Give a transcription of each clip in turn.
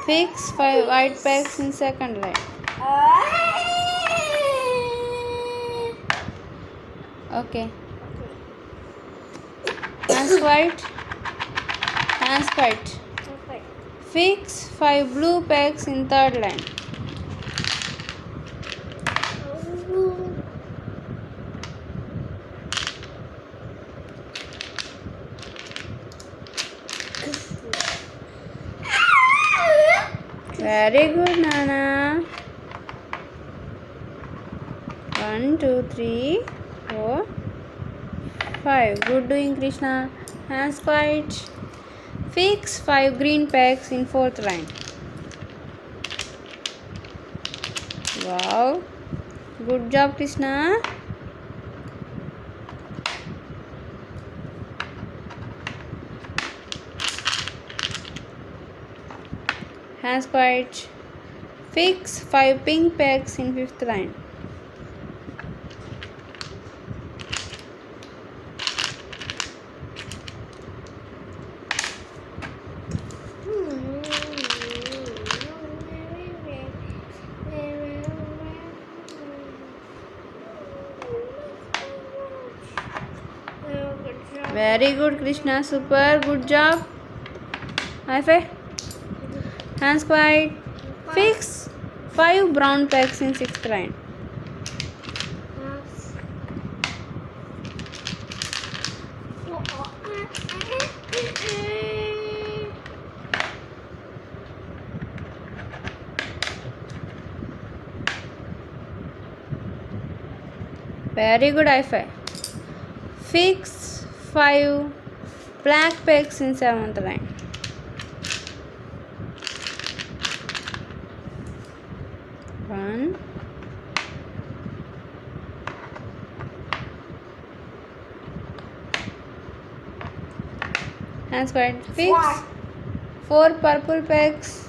Fix 5 white pegs in second line. Okay. Hands white. Hands white. Fix 5 blue pegs in third line. Very good, Nana. 1, 2, 3, 4, 5. Good doing, Krishna. Hands white. Fix 5 green pegs in fourth line. Wow. Good job, Krishna. Hands white. Fix 5 pink pegs in fifth line. Very good, Krishna. Super. Good job. High five. Hands quiet. Fix 5 brown pegs in sixth line. Very good, high five. Fix 5 black pegs in seventh line. One. Hands wide. Fix 4 purple pegs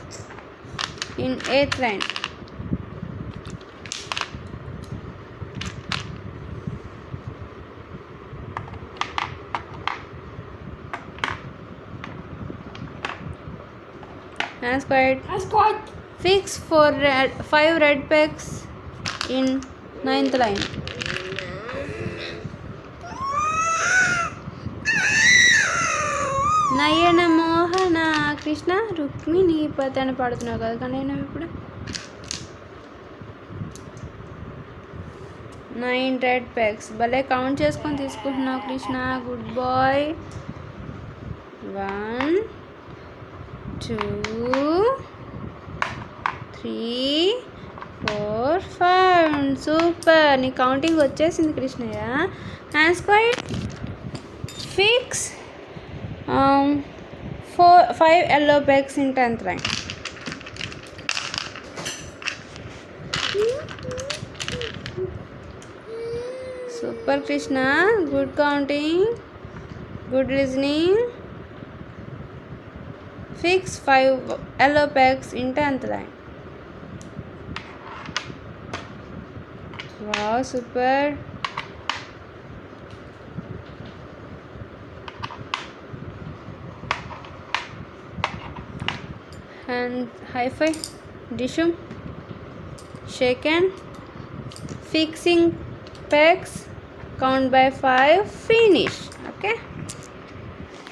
in eighth line. Hands quiet. Fix 5 red pegs in ninth line. నయన మోహన కృష్ణ రుక్మిణి పతన పాడుతున్నావు కదా కానీ నేను ఇప్పుడు 9 red pegs భలే count చేసుకొని తీసుకుంటున్నావు Krishna good boy 1 2 3 4 5 super నీ counting వచ్చేసింది Krishnayya hands quiet fix 5 yellow pegs in 10th line. Super Krishna, good counting, good listening. Fix 5 yellow pegs in 10th line. Wow, super. And high five, Dishum, shake hand, fixing pegs, count by 5, finish. Okay.